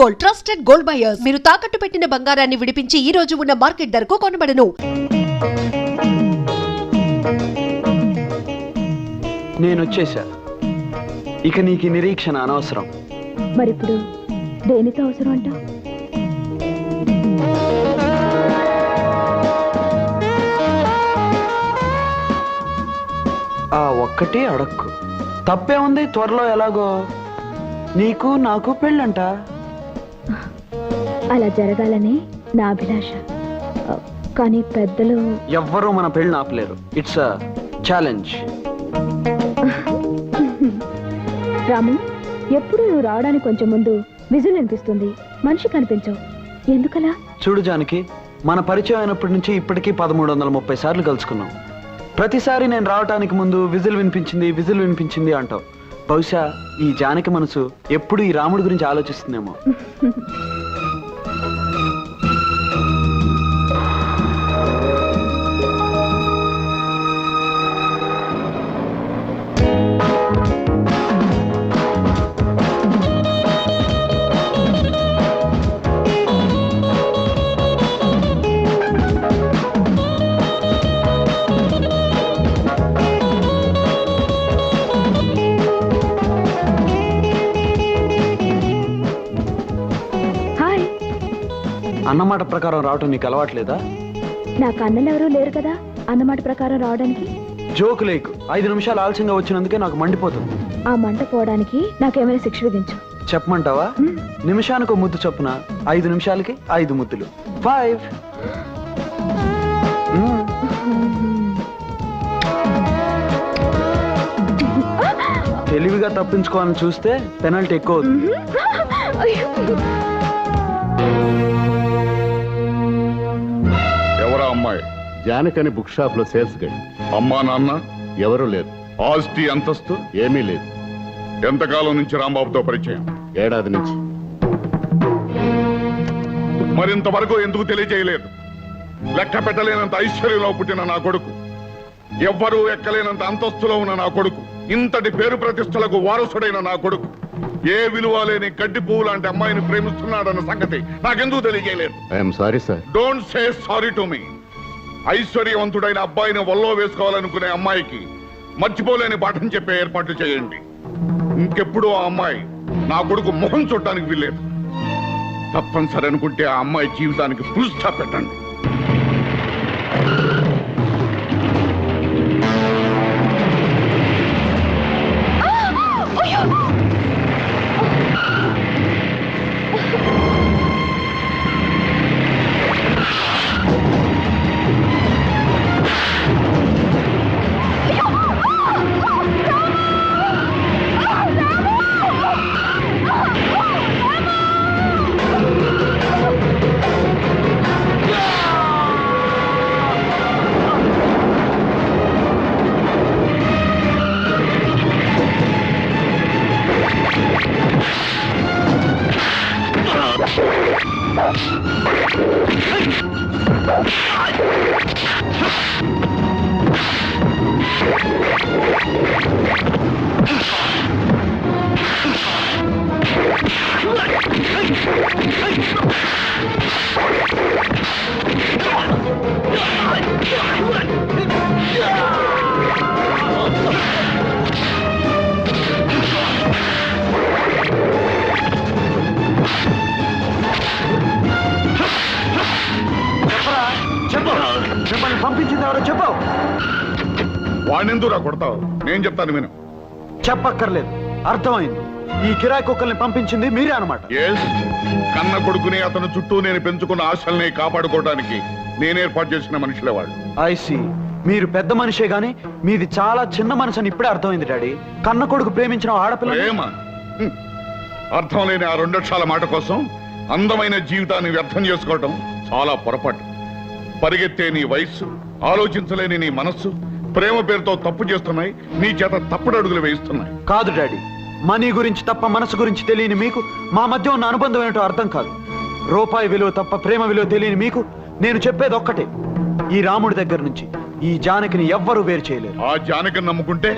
Gold, trusted gold buyers. మీరు తాకట్టు పెట్టిన బంగారాన్ని విడిపించి ఈ రోజు ఉన్న మార్కెట్ ధరకు కొనబడను. నేను వచ్చేసా. ఇక నీకు నిరీక్షణ అనవసరం. మరిప్పుడు దేనితో అవసరం అంట? ఆ ఒక్కటి అడక్కు. తప్పే ఉంది. త్వరలో ఎలాగో నీకు నాకు పెళ్ళంట. అలా జరగాలని నా అభిలాష. కానీ పెద్దలు ఎవ్వరూ మన పెళ్ళి ఆపలేరు. It's a challenge. రాము, ఎప్పుడు నువ్వు రావడానికి కొంచెం ముందు విజులు అనిపిస్తుంది, మనిషి కనిపించవు. ఎందుకలా? చూడు జానకి, మన పరిచయం అయినప్పటి నుంచి ఇప్పటికీ 1330 సార్లు కలుసుకున్నాం. ప్రతిసారి నేను రావటానికి ముందు విజిల్ వినిపించింది అంటావు. బహుశా ఈ జానకి మనసు ఎప్పుడు ఈ రాముడి గురించి ఆలోచిస్తుందేమో. అన్నమాట ప్రకారం రావటం నీకు అలవాట్లేదా? నాకు అన్నలు ఎవరూ లేరు కదా అన్నమాట ప్రకారం రావడానికి. జోకు లేకు. 5 నిమిషాలు ఆలస్యంగా వచ్చినందుకే నాకు మండిపోతుంది. ఆ మంట పోవడానికి నాకేమైనా శిక్ష విధించు. చెప్పమంటావా? నిమిషానికి ముద్దు చొప్పున 5 నిమిషాలకి 5 ముద్దులు. 5. తెలివిగా తప్పించుకోవాలని చూస్తే పెనల్టీ ఎక్కువ అవుతుంది. ఎవరా అమ్మాయి? జానకని బుక్ షాప్ లో సేల్స్ గైడ్. అమ్మా నాన్న ఎవరూ లేరు. ఆస్తి అంతస్తు ఏమీ లేదు. ఎంతకాలం నుంచి రాంబాబుతో పరిచయం? ఏడాది నుంచి. మరింతవరకు ఎందుకు తెలియజేయలేదు? లెక్క పెట్టలేనంత ఐశ్వర్యంలో పుట్టిన నా కొడుకు, ఎవ్వరూ ఎక్కలేనంత అంతస్తులో ఉన్న నా కొడుకు, ఇంతటి పేరు ప్రతిష్టలకు వారసుడైన నా కొడుకు ఏ విలువ లేని గడ్డి పువ్వు లాంటి అమ్మాయిని ప్రేమిస్తున్నాడన్న సంగతి నాకెందుకు తెలియజేయలేదు? I'm sorry sir. Don't say sorry to me. ఐశ్వర్యవంతుడైన అబ్బాయిని ఒళ్ళో వేసుకోవాలనుకునే అమ్మాయికి మర్చిపోలేని పాఠం చెప్పే ఏర్పాట్లు చేయండి. ఇంకెప్పుడు ఆ అమ్మాయి నా కొడుకు ముఖం చూడటానికి వీల్లేదు. తప్పనిసరి అనుకుంటే ఆ అమ్మాయి జీవితానికి ఫుల్ స్టాప్ పెట్టండి. పంపించింది ఎవరో చెప్పు. వాణ్ణెందుకు కొడతావు? నేను చెప్తాను విను. చెప్పక్కర్లేదు, అర్థమైంది. ఈ కిరాయి కుక్కల్ని పంపించింది మీరే అనమాట. కన్న కొడుకుని అతను చుట్టూ నేను పెంచుకున్న ఆశల్ని కాపాడుకోవడానికి నేను ఏర్పాటు చేసిన మనుషులే వాళ్ళు. ఐసి, మీరు పెద్ద మనిషే గాని మీది చాలా చిన్న మనసు అని ఇప్పుడే అర్థమైంది డాడీ. కన్న కొడుకు ప్రేమించిన ఆడపిల్ల ప్రేమ అర్థం లేని ఆ 2 అక్షరాల మాట కోసం అందమైన జీవితాన్ని వ్యర్థం చేసుకోవటం చాలా పొరపాటు. పరిగెత్తే నీ వయస్సు, ఆలోచించలేని నీ మనస్సు ప్రేమ పేరుతో తప్పు చేస్తున్నాయి. నీ చేత తప్పుడు అడుగులు వేయిస్తున్నాయి. కాదు డాడీ, మనీ గురించి తప్ప మనసు గురించి తెలియని మీకు మా మధ్య ఉన్న అనుబంధం ఏంటో అర్థం కాదు. రూపాయి విలువ తప్ప ప్రేమ విలువ తెలియని మీకు నేను చెప్పేది ఒక్కటే, ఈ రాముడి దగ్గర నుంచి ఈ జానకిని ఎవ్వరూ వేరు చేయలేరు. ఆ జానకిని నమ్ముకుంటే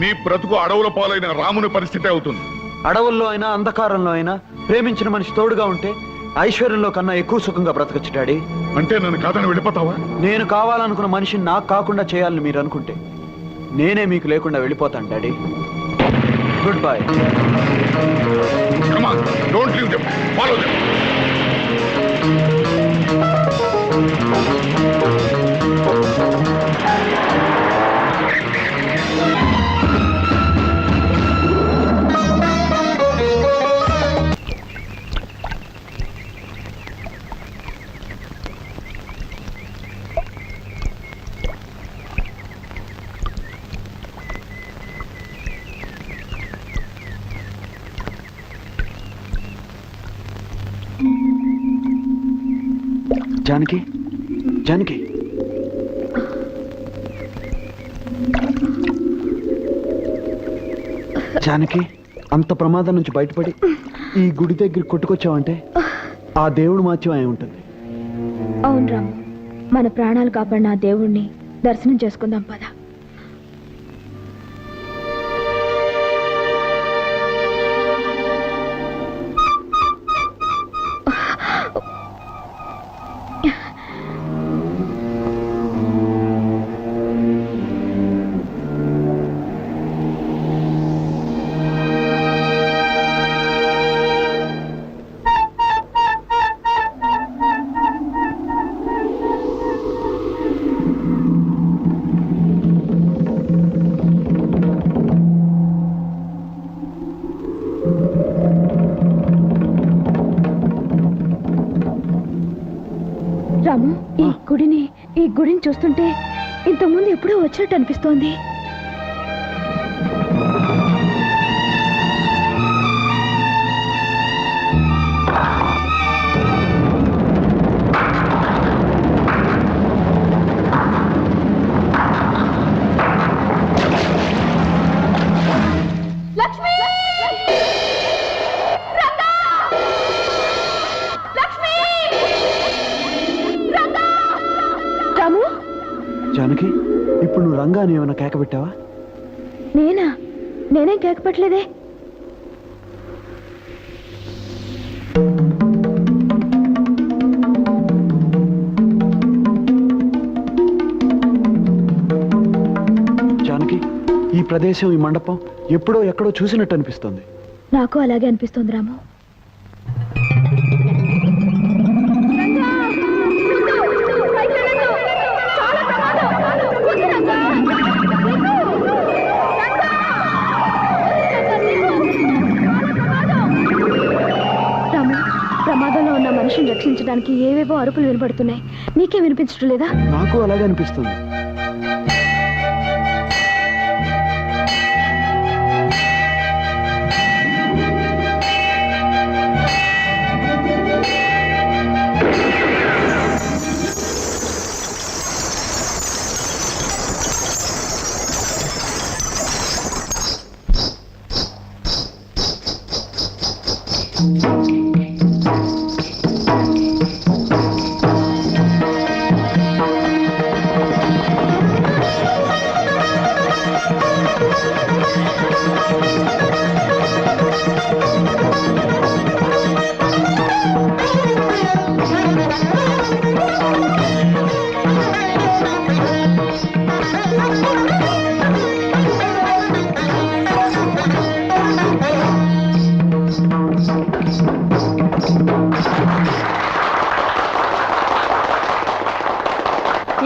నీ బ్రతుకు అడవుల పాలైన రాముని పరిస్థితి అవుతుంది. అడవుల్లో అయినా అంధకారంలో అయినా ప్రేమించిన మనిషి తోడుగా ఉంటే ఐశ్వర్యంలో కన్నా ఎక్కువ సుఖంగా బ్రతకచ్చు డాడీ. అంటే నన్ను కాదని వెళ్ళిపోతావా? నేను కావాలనుకున్న మనిషిని నాకు కాకుండా చేయాలని మీరు అనుకుంటే నేనే మీకు లేకుండా వెళ్ళిపోతాను daddy. Good bye. Come on, don't leave them. Follow them. Janaki, Janaki, Janaki, అంత ప్రమాదం నుంచి బయటపడి ఈ గుడి దగ్గర కొట్టుకొచ్చావంటే ఆ దేవుడు మాత్యం అయి ఉంటుంది. అవును రాము, మన ప్రాణాలు కాపాడిన ఆ దేవుణ్ణి దర్శనం చేసుకుందాం పద. రాము, ఈ గుడిని చూస్తుంటే ఇంతకుముందు ఎప్పుడో వచ్చినట్టు అనిపిస్తోంది. జానకి, ఇప్పుడు నువ్వు రంగాని ఏమైనా కేక పెట్టావా? నేనేం కేక పెట్టలేదే. జానకి, ఈ ప్రదేశం, ఈ మండపం ఎప్పుడో ఎక్కడో చూసినట్టు అనిపిస్తుంది. నాకు అలాగే అనిపిస్తుంది రాము. ప్రమాదంలో ఉన్న మనిషిని రక్షించడానికి ఏవేవో అరుపులు వినపడుతున్నాయి. నీకే వినిపించడం లేదా? నాకు అలాగే అనిపిస్తుంది.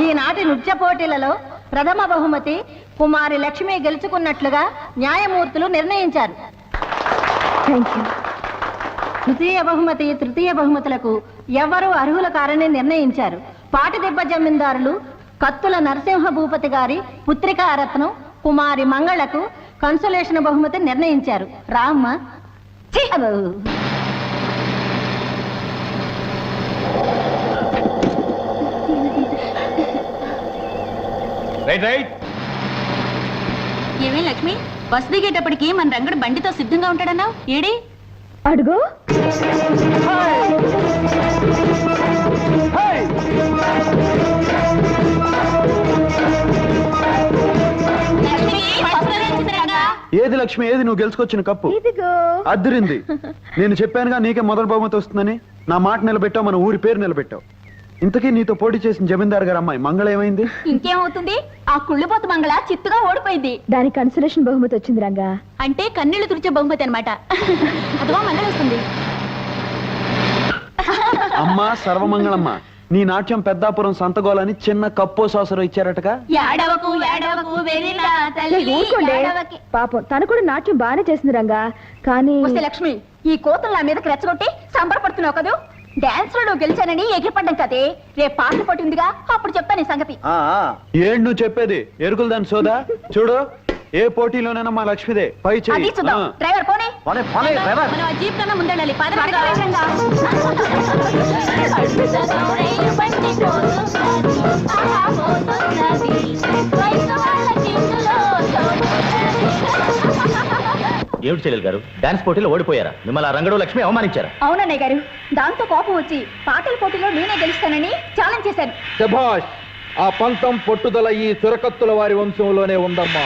ఈనాటి నృత్య పోటీలలో ప్రథమ బహుమతి కుమారి లక్ష్మి గెలుచుకున్నట్లుగా న్యాయమూర్తులు నిర్ణయించారు. ద్వితీయ బహుమతి, తృతీయ బహుమతులకు ఎవరు అర్హుల కారని నిర్ణయించారు. పాటిదిబ్బ జమీందారులు కత్తుల నరసింహ భూపతి గారి పుత్రికారత్నం కుమారి మంగళకు కన్సోలేషన్ బహుమతి నిర్ణయించారు. రామ్మ. ఏమే లక్ష్మి, బస్ దిగేటప్పటికి మన రంగడు బండితో సిద్ధంగా ఉంటాడన్నావు, ఏడి? అడుగు. ఏ ఏది లక్ష్మి, ఏది నువ్వు గెలుచుకొచ్చిన కప్పు? ఇదిగో. అద్దరింది. నేను చెప్పానుగా నీకే మొదటి బహుమతి వస్తుందని. నా మాట నిలబెట్టావు, మన ఊరి పేరు నిలబెట్టావు. ఇంతకీ నీతో పోటీ చేసిన జమీందార్ గారు అమ్మాయి మంగళ ఏమైంది? ఇంకేమవుతుంది, ఆ కుళ్ళిపోతు మంగళ చిత్తుగా ఓడిపోయింది. దానికి కన్సలేషన్ బహుమతి వచ్చింది రంగా. అంటే కన్నీళ్లు తుడిచే బహుమతి అనమాట. అదిగో మంగళ వస్తుంది. అమ్మా సర్వమంగళమ్మ, నీ నాట్యం పెద్దాపురం సంతగోలని చిన్న కప్పో సాసరు ఇచ్చారటగా. ఏడవకు ఏడవకు వెరిలా తల్లి ఊరుకోండి. ఏడవకి. పాపం తను కూడా నాట్యం బాగానే చేసింది రంగా. కానీ వస్తే లక్ష్మి, ఈ కోతులు నా మీదకి రెచ్చగొట్టి సంబరపడుతున్నావు కదూ. డాన్స్ లో నువ్వు గెలిచానని ఎగిరిపడ్డం కదే. రేపు పాటలు పట్టిందిగా, అప్పుడు చెప్తాను ఈ సంగతి. ఏంటి నువ్వు చెప్పేది? ఎరుకులు దాని సోదా. చూడు, ఏ పోటీలోనైనా మా లక్ష్మిదే పై అది చెయ్యి. చూద్దాం. డ్రైవర్ పోనీ. డ్రైవర్. మనం ఆ జీప్ కన్నా ముందెళ్ళాలి. పద. ఏమిటి చెల్లెలు గారు, డాన్స్ పోటీలో ఓడిపోయారా? మిమ్మల్ని రంగడు లక్ష్మి అవమానించారా? అవునన్నయ్య గారు, దాంతో కోపం వచ్చి పాటల పోటీలో నేనే గెలుస్తానని ఛాలెంజ్ చేశాను. శభాష్! ఆ పంతం పట్టుదల ఈ చురకత్తుల వారి వంశంలోనే ఉందమ్మా.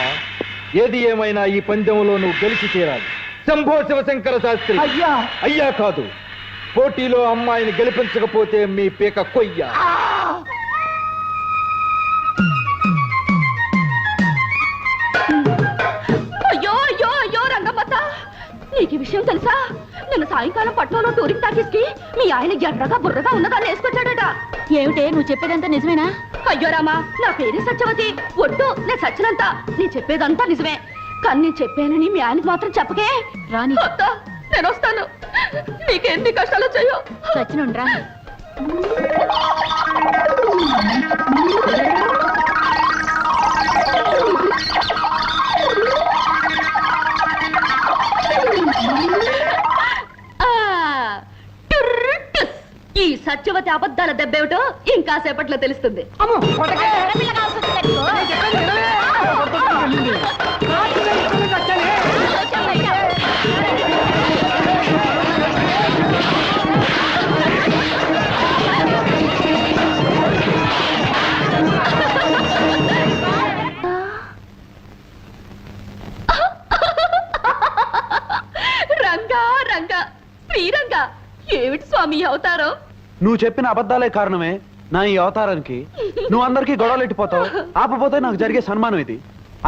ఏది ఏమైనా ఈ పందెంలో నువ్వు గెలిచి తీరాలి. శంభో శివశంకర శాస్త్రి. అయ్యా కాదు, పోటీలో అమ్మాయిని గెలిపించకపోతే మీ పీక కొయ్య. అయ్యో అయ్యో అయ్యో రంగమ్మత్త, నీకు ఈ విషయం తెలుసా? నిన్న సాయంకాలం పట్నంలో టూరింగ్ టాకీస్కి మీ ఆయన ఎర్రగా బుర్రగా ఉన్నదాన్ని వేసుకొచ్చాడట. ఏమిటే, నువ్వు చెప్పేదంతా నిజమేనా? అయ్యో రామా, నా పేరు సత్యవతి. ఒట్టు, నేను సచ్చినంత. నీ చెప్పేదంతా నిజమే, కానీ నేను చెప్పానని మీ ఆయనకు మాత్రం చెప్పకే. రాని నేను వస్తాను, నీకెన్ని కష్టాలు వచ్చాయో. సచ్చినుండ్రా. ఈ సత్యవతి అబద్ధాల దెబ్బేమిటో ఇంకా సేపట్లో తెలుస్తుంది. రంగా రంగా శ్రీరంగా, ఏమిటి స్వామి అవతారం? నువ్వు చెప్పిన అబద్ధాలే కారణమే నా ఈ అవతారానికి. నువ్వు అందరికీ గొడవలు ఎట్టిపోతావు, ఆపపోతే నాకు జరిగే సన్మానం ఇది.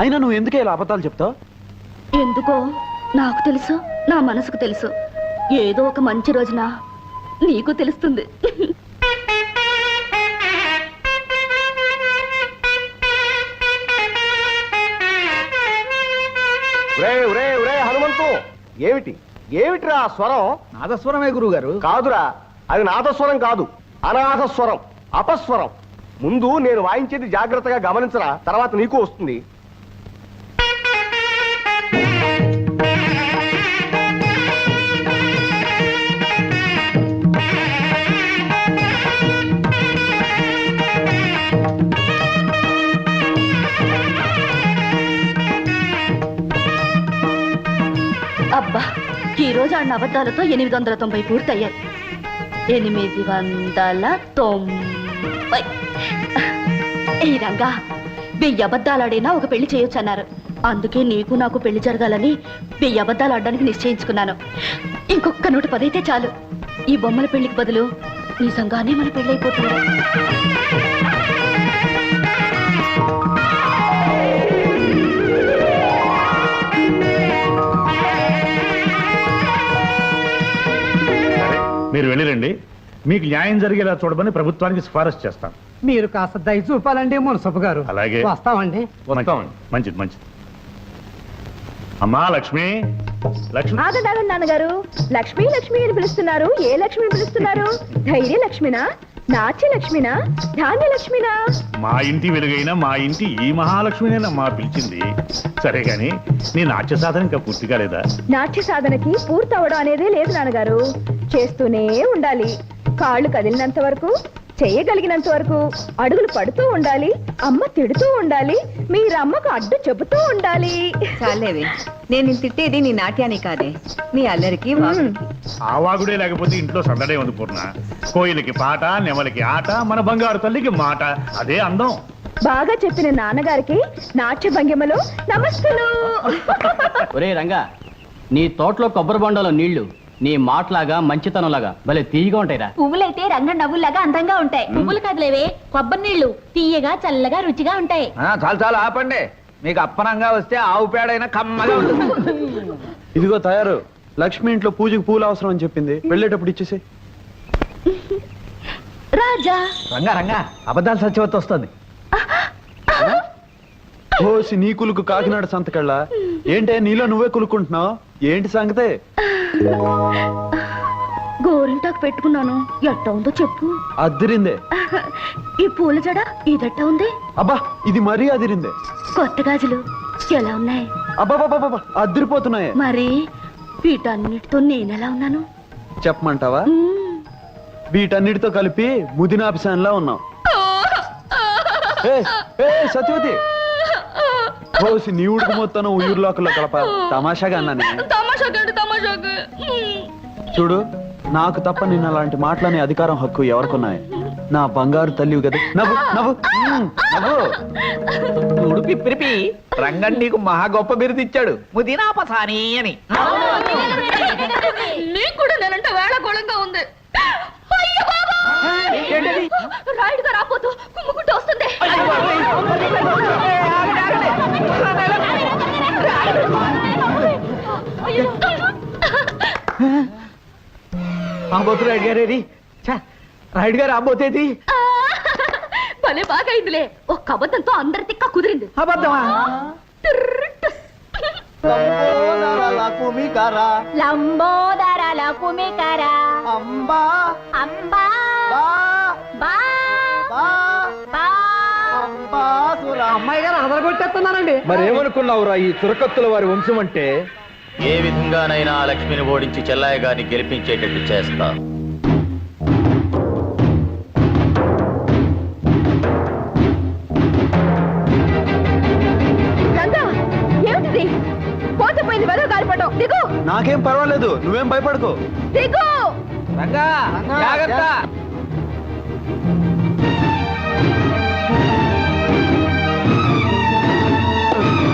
అయినా నువ్వు ఎందుకే ఇలా అబద్ధాలు చెప్తావు? ఎందుకో నాకు తెలుసు, నా మనసుకు తెలుసు. ఏదో ఒక మంచి రోజున నీకు తెలుస్తుంది. హనుమంతు, ఏమిటిరా ఆ స్వరం? నాదస్వరమే గురువు గారు. కాదురా, అది నాదస్వరం కాదు, అనాథస్వరం, అపస్వరం. ముందు నేను వాయించేది జాగ్రత్తగా గమనించరా, తర్వాత నీకు వస్తుంది. అబ్బా, ఈ రోజు ఆడిన అబద్ధాలతో 890 పూర్తయ్యాయి. 890. ఈ రంగా, 1000 అబద్ధాలాడైనా ఒక పెళ్లి చేయొచ్చన్నారు. అందుకే నీకు నాకు పెళ్లి జరగాలని 1000 అబద్ధాలు ఆడడానికి నిశ్చయించుకున్నాను. ఇంకొక 110 అయితే చాలు. ఈ బొమ్మల పెళ్లికి బదులు నిజంగానే మన పెళ్ళైపోతుంది. మీరు వెళ్ళిరండి, మీకు న్యాయం జరిగేలా చూడమని ప్రభుత్వానికి సిఫారసు చేస్తాం. మీరు కాస్త దయ చూపాలండి మున్సబ్ గారు. అలాగే. వస్తామండి. మంచిది మంచిది. అమ్మా లక్ష్మి, లక్ష్మి. ఆగండి నాన్నగారు, లక్ష్మి లక్ష్మి అని పిలుస్తున్నారు. ఏ లక్ష్మిని పిలుస్తున్నారు? ధైర్య లక్ష్మినా, నాట్య లక్ష్మినా, ధాన్య లక్ష్మినా? మా ఇంటి వెలుగైన మా ఇంటి ఈ మహాలక్ష్మినేనమ్మా పిలిచింది. సరే గాని నీ నాట్య సాధన ఇంకా పూర్తి కాలేదా? నాట్య సాధనకి పూర్తవడం అనేదే లేదు నాన్నగారు. చేస్తూనే ఉండాలి. కాళ్ళు కదిలినంత వరకు, చేయగలిగినంత వరకు అడుగులు పడుతూ ఉండాలి. అమ్మ తిడుతూ ఉండాలి, మీరమ్మకు అడ్డు చెబుతూ ఉండాలి. చాలేవే, నేను తిట్టేది నీ నాట్యాన్ని కాదే, నీ అల్లరికి వాగుడికి. ఆ వాగుడే లేకపోతే ఇంట్లో సందడే ఉంది పూర్ణ. కోయిలకి పాట, నెమలికి ఆట, మన బంగారు తల్లికి మాట. అదే అందం. బాగా చెప్పిన నాన్నగారికి నాట్య భంగిమలో నమస్తులు. ఒరే రంగా, నీ తోటలో కొబ్బరి బొండలో నీళ్లు నీ మాటలాగా మంచితనంలాగా భలే తీయగా ఉంటాయిరా. పువ్వులైతే రంగ నవ్వులాగా అందంగా ఉంటాయి. పువ్వులు కదలేవే, కొబ్బరి నీళ్లు తీయగా చల్లగా రుచిగా ఉంటాయి. చాలు చాలు ఆపండి. మీకు అప్పనంగా వస్తే ఆవు పేడైనా కమ్మగా ఉంటుంది. ఇదిగో తయారు. లక్ష్మి ఇంట్లో పూజకు పూలు అవసరం అని చెప్పింది, వెళ్ళేటప్పుడు ఇచ్చేసి. రాజా రంగా రంగా, అబద్ధాలు సత్యవతి వస్తుంది. ఓసి నీ కులుకు కాకినాడ సంతకళ్ళ. ఏంటే నీలో నువ్వే కులుకుంటున్నావు? ఏంటి సంగతే? గోరింటాకు పెట్టుకున్నాను, ఎట్ట ఉందో చెప్పు. అదిరిందే. ఈ పూల జడ ఇదట్ట ఉంది. అబ్బా, ఇది మరీ అదిరిందే. కొత్త గాజులు ఎలా ఉన్నాయి? అబ్బాబాబా, అదిరిపోతున్నాయే. మరి వీటన్నిటితో నేనెలా ఉన్నాను చెప్పమంటావా? వీటన్నిటితో కలిపి ముదినాభిసాన్లా ఉన్నావు. సత్యవతి, ఓసి నీ ఉడుకు మొత్తం ఊర్లోకల్లో కలప. తమాషాగా అన్నానే. చూడు, నాకు తప్ప నిన్న అలాంటి మాటలనే అధికారం హక్కు ఎవరికున్నాయి? నా బంగారు తల్లివి కదా. నవ్వు నవ్వు నవ్వు. ఉడిపి పిరిపి రంగన్ నీకు మహా గొప్ప బిరుదు ఇచ్చాడు, ముదినాపసాని అని. నీకు కూడా నేనంటే వేళకోళంగా ఉంది. రాయుడుగా రాపోతూ కుమ్ముకుంటూ వస్తుంది. రాబోతు రాయుడు గారేది? రాయుడు గారు రాబోతేది భలే బాగా అయిందిలే. ఒక్క అబద్ధంతో అందరి తిక్క కుదిరింది. అబద్ధమా? లంబోదర లకుమికర అంబా అంబా బా అమ్మాయి గారు అదరగొట్టేస్తున్నారండి. మరేమనుకున్నావురా ఈ చురకత్తుల వారి వంశం అంటే? ఏ విధంగానైనా ఆ లక్ష్మిని ఓడించి చెల్లాయి గారిని గెలిపించేటట్టు చేస్తా. ఏమిటిది? పోతే పోయింది వెదవ గాలిపటం. దిగు. నాకేం పర్వాలేదు, నువ్వేం భయపడకు. దిగు. రంగా జాగ్రత్త.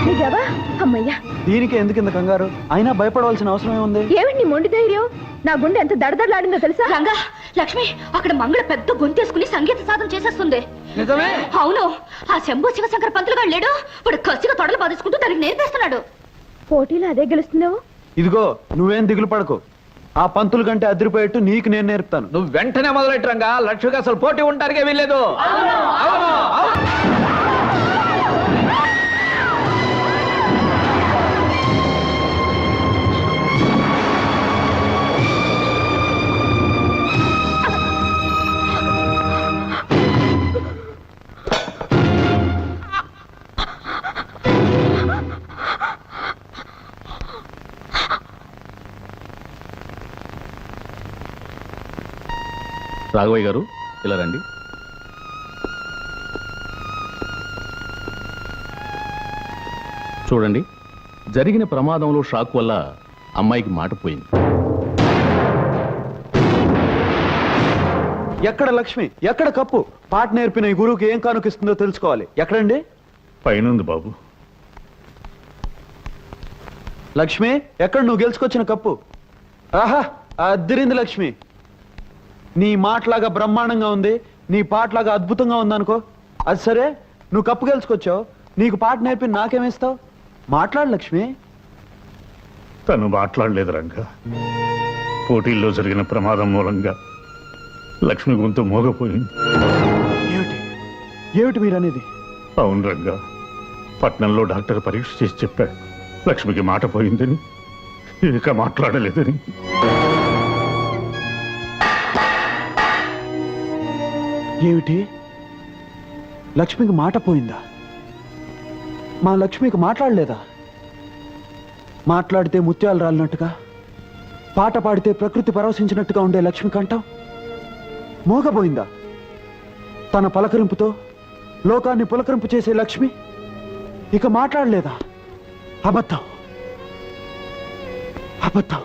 దిగావా? అమ్మయ్యా. దీనికి ఎందుకు ఇంత కంగారు? అయినా భయపడవలసిన అవసరం ఏముంది? ఏమిటి నీ మొండి ధైర్యం? నా గుండె ఎంత దడదడలాడిందో తెలుసా? రంగా, లక్ష్మి అక్కడ మంగళ పెద్ద గొంతేసుకుని సంగీత సాధన చేసేస్తుంది. నిజమే? అవును. ఆ శంభు శివశంకర పంతులు గారు లేడు, వాడు కసిగా తొడలు బాధేసుకుంటూ దానికి నేర్పేస్తున్నాడు. పోటీలో అదే గెలుస్తున్నావు. ఇదిగో, నువ్వేం దిగులు పడకు. ఆ పంతులు కంటే అదిరిపోయేట్టు నీకు నేను నేర్పుతాను. నువ్వు వెంటనే మొదలెట్టు రంగా. లక్ష్మికి అసలు పోటీ ఉంటానికే వీల్లేదు. రాఘవయ్య గారు, ఇలా రండి. చూడండి, జరిగిన ప్రమాదంలో షాక్ వల్ల అమ్మాయికి మాట పోయింది. ఎక్కడ లక్ష్మి, ఎక్కడ కప్పు? పాట నేర్పిన ఈ గురువుకి ఏం కానుకిస్తుందో తెలుసుకోవాలి. ఎక్కడండి? పైనుంది బాబు. లక్ష్మి, ఎక్కడ నువ్వు గెలుచుకొచ్చిన కప్పు? ఆహా, అద్దిరింది లక్ష్మి. నీ మాటలాగా బ్రహ్మాండంగా ఉంది, నీ పాటలాగా అద్భుతంగా ఉందనుకో. అది సరే, నువ్వు కప్పు గెలుచుకొచ్చావు, నీకు పాట నేర్పి నాకేమిస్తావు? మాట్లాడు లక్ష్మి. తను మాట్లాడలేదు రంగా. పోటీల్లో జరిగిన ప్రమాదం మూలంగా లక్ష్మి గొంతు మోగపోయింది. ఏమిటి ఏమిటి మీరనేది? అవును రంగా, పట్నంలో డాక్టర్ పరీక్ష చేసి చెప్పాడు లక్ష్మికి మాట పోయిందని, ఇక మాట్లాడలేదని. ఏమిటి? లక్ష్మికి మాట పోయిందా? మా లక్ష్మికి మాట్లాడలేదా? మాట్లాడితే ముత్యాలు రాలినట్టుగా, పాట పాడితే ప్రకృతి పరవశించినట్టుగా ఉండే లక్ష్మి కంఠం మోగపోయిందా? తన పలకరింపుతో లోకాన్ని పులకరింపు చేసే లక్ష్మి ఇక మాట్లాడలేదా? అబద్ధం, అబద్ధం.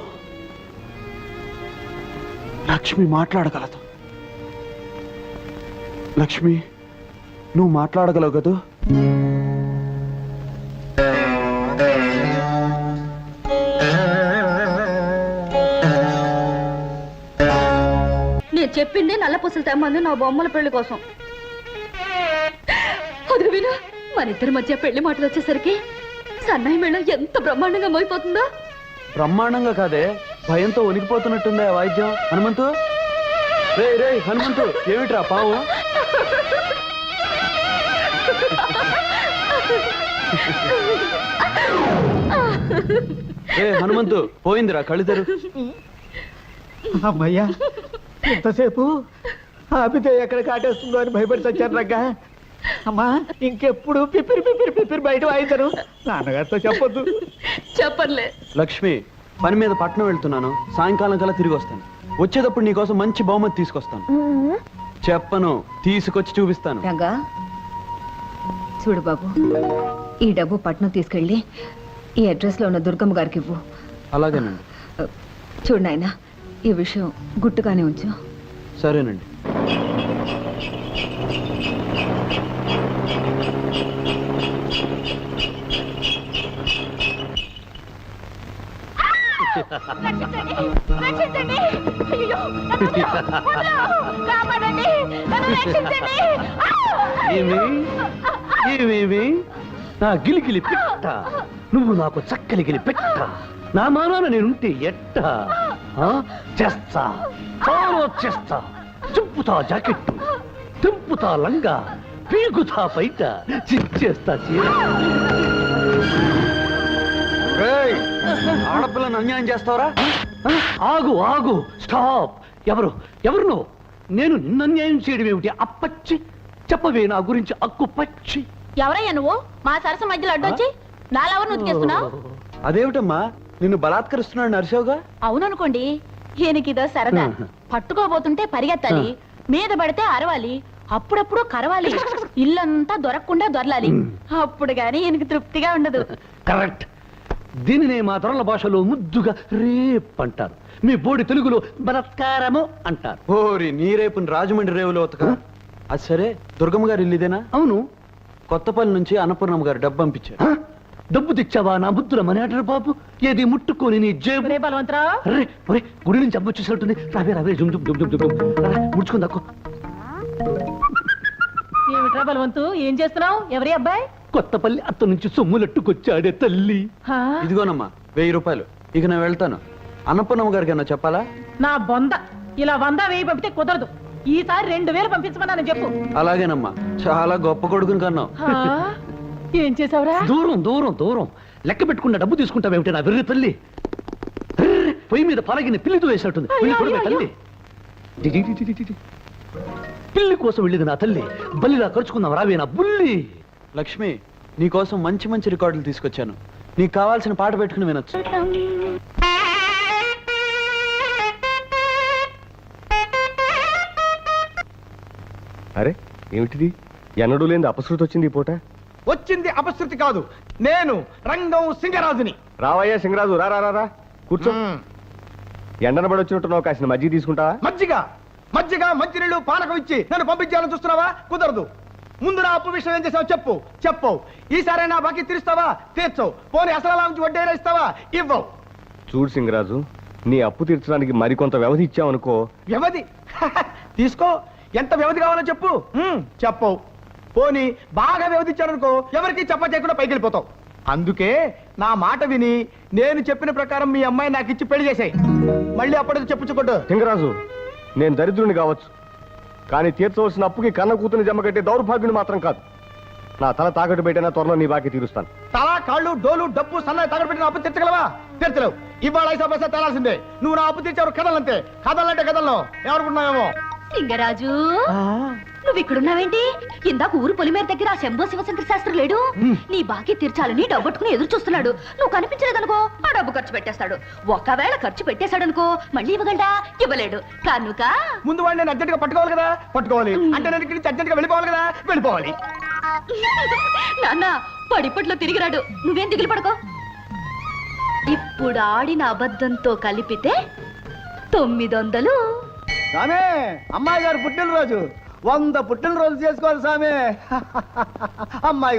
లక్ష్మి మాట్లాడగలదు. లక్ష్మి నువ్వు మాట్లాడగలవు కదూ? నేను చెప్పింది నల్ల పూసలు తెమ్మంది నా బొమ్మల పెళ్లి కోసం. అది విను, మన ఇద్దరి మధ్య పెళ్లి మాటలు వచ్చేసరికి సన్నాయి మేళం ఎంత బ్రహ్మాండంగా మోయిపోతుందో. బ్రహ్మాండంగా కాదే, భయంతో వణికిపోతున్నట్టుందే వాయిద్యం. హనుమంతు, రే రే హనుమంతు, ఏమిట్రా పావు? ఏ హనుమంతు, పోయిందిరా, కళ్ళు తెరు. అమ్మయ్యా, ఎంతసేపు ఆపితే ఎక్కడ కాటేస్తుందో అని భయపడి చచ్చాను రంగా. అమ్మా, ఇంకెప్పుడు పిపిరి పిపిరి పిపిరి బయట వాయించను. నాన్నగారితో చెప్పొద్దు. చెప్పర్లే. లక్ష్మి, పని మీద పట్నం వెళ్తున్నాను, సాయంకాలం కల్లా తిరిగి వస్తాను. వచ్చేటప్పుడు నీకోసం మంచి బహుమతి తీసుకొస్తాను. చెప్పను, తీసుకొచ్చి చూపిస్తాను. రంగా, చూడు బాబు, ఈ డబ్బు పట్నం తీసుకెళ్ళి ఈ అడ్రస్ లో ఉన్న దుర్గమ్మ గారికి ఇవ్వు. అలాగేనండి. చూడు నాయనా, ఈ విషయం గుట్టుగానే ఉంచు. సరేనండి. ఏమేమి నా గిలిగిలి పెట్ట, నువ్వు నాకు చక్కలిగిలి పెట్ట, నా మానాన నేనుంటే ఎట్ట చేస్తా, చాలా చేస్తా. చింపుతా జాకెట్టు, తింపుతా లంగా, పీకుతా బయట, చిచ్చేస్తా చీర. ఆడపిల్లను అన్యాయం చేస్తావరా? ఆగు ఆగు, స్టాప్. ఎవరు ఎవరు నువ్వు? నేను నిన్ను అన్యాయం చేయడం ఏమిటి? అప్పచ్చి చెప్పవే నా గురించి అక్కు పచ్చి. ఎవరయ్యా నువ్వు మా సరస మధ్యలో అడ్డొచ్చి నాలెవరు నుతికేస్తున్నావు? అదేమిటమ్మా, నిన్ను బలాత్కరిస్తున్నాడు నరసోగా? అవుననుకోండి, ఈయనకిదో సరదా. పట్టుకోబోతుంటే పరిగెత్తాలి, మీద పడితే అరవాలి, అప్పుడప్పుడు కరవాలి, ఇల్లంతా దొరకకుండా దొరలాలి. అప్పుడు గాని ఈయనకి తృప్తిగా ఉండదు. కరెక్ట్. దీనినే మా తొరల భాషలో ముద్దుగా రేప్ అంటారు, మీ బోడి తెలుగులో బలత్కారము అంటారు. ఓరి నీ రేపుని రాజమండ్రి రేవులో ఉతక. అది సరే, దుర్గమ్మ గారు ఇల్లు ఇదేనా? అవును. కొత్తపల్లి నుంచి అన్నపూర్ణమ్మ గారు డబ్బు పంపించారు. డబ్బు తెచ్చావా నా బుద్ధుల మనేటరు బాబు? ఏది ముట్టుకొని నీ జేబు. బలవంతరావు, గుడి నుంచి అమ్మ వచ్చేసట్టుంది. రావే రావే, జుమ్ జుమ్ జుమ్ జుమ్ జుమ్ ముడుచుకుంది దక్కు. ఏమిట్రా బలవంతు, ఏం చేస్తున్నావు? ఎవరి అబ్బాయి? కొత్తపల్లి అత్త నుంచి సొమ్ములట్టుకొచ్చాడే తల్లి. ఇదిగోనమ్మా 1000 రూపాయలు. ఇక నేను వెళ్తాను. అన్నపూర్ణమ్మ గారికి అన్న చెప్పాలా? నా బొంద, ఇలా 100 వెయ్యి పంపితే కుదరదు. ఈసారి 2000 పంపించమన్నాను చెప్పు. అలాగేనమ్మా, చాలా గొప్ప కొడుకుని కన్నావు. ఏం చేసావురా? దూరం దూరం దూరం లెక్క పెట్టుకున్న డబ్బు తీసుకుంటావేమిటి నా వెర్రి తల్లి? పొయ్యి మీద పలగిన పిల్లితో వేసినట్టుంది. తల్లి పిల్లి కోసం వెళ్ళేది నా తల్లి. బల్లిలా ఖర్చుకుందాం రావే నా బుల్లి. లక్ష్మి, నీకోసం మంచి మంచి రికార్డులు తీసుకొచ్చాను. నీకు కావాల్సిన పాట పెట్టుకుని వినొచ్చు. అరే ఏమిటిది? ఎన్నడూ లేని అపశృతి వచ్చింది ఈ పూట. వచ్చింది అపశృతి కాదు, నేను రంగం సింగరాజుని. రావయ్యా సింగరాజు, రా రా రా కూర్చో. ఎండన పడి వచ్చినట్టున్నావు, కాసిన మజ్జిగ తీసుకుంటావా? మజ్జిగ మజ్జిగ మంచినీళ్ళు పానకం ఇచ్చి నన్ను పంపించాలని చూస్తున్నావా? కుదరదు. ముందు నా అప్పు విషయం ఏం చేసావు చెప్పు. చెప్పవు. ఈసారి నా బాకీ తీరుస్తావా? తీర్చవు. పోనీ అసలు నుంచి వడ్డీ ఇస్తావా? ఇవ్వవు. చూడు సింగరాజు, నీ అప్పు తీర్చడానికి మరికొంత వ్యవధి ఇచ్చావనుకో. వ్యవధి తీసుకో, ఎంత వ్యవధి కావాలో చెప్పు. చెప్పవు. పోనీ బాగా వ్యవధించారనుకో, ఎవరికి చెప్ప చేయకుండా పైకి వెళ్ళిపోతావు. అందుకే నా మాట విని నేను చెప్పిన ప్రకారం మీ అమ్మాయి నాకు ఇచ్చి పెళ్లి చేసాయి. మళ్ళీ అప్పటికి చెప్పుకోడు. సింగరాజు, నేను దరిద్రుని కావచ్చు, కానీ తీర్చవలసిన అప్పుకి కన్న కూతుని జమ కట్టే దౌర్భాగ్యుని మాత్రం కాదు. నా తల తాకట్టు పెట్టినా త్వరలో నీ బాకీ తీరుస్తాను. తల, కాళ్ళు, డోలు, డబ్బు, సన్నాయి తాకట్టు పెట్టిన అప్పు తీర్చగలవా? తీర్చలేవు. ఇవాళ 5 పైసా తేలాల్సిందే. నువ్వు నా అప్పు తీర్చావు కథలంతే. కథలంటే కథల్లో ఎవరుకున్నావేమో. లింగరాజు, నువ్వు ఇక్కడున్నావేంటి? ఇందాక ఊరు పొలిమేర దగ్గర ఆ శంభో శివశంకర శాస్త్రి లేడు? నీ బాకీ తీర్చాలని డబ్బట్టుకుని ఎదురు చూస్తున్నాడు. నువ్వు కనిపించలేదనుకో, ఆ డబ్బు ఖర్చు పెట్టేస్తాడు. ఒకవేళ ఖర్చు పెట్టేశాడనుకో, మళ్ళీ ఇవ్వగలడా? ఇవ్వలేడు. కనుక ముందు వాడిని నేను అర్జెంట్ గా పట్టుకోవాలి కదా. పట్టుకోవాలి అంటే నేను ఇక్కడి నుంచి అర్జెంట్ గా వెళ్ళిపోవాలి కదా. వెళ్ళిపోవాలి. నాన్న పడిపట్లో తిరిగిరాడు. నువ్వేం దిగులు పడుకో. ఇప్పుడు ఆడిన అబద్ధంతో కలిపితే 900. అమ్మాయి గారు పుట్టినరోజు. 100 పుట్టినరోజు చేసుకోవాలి సామె. అమ్మాయి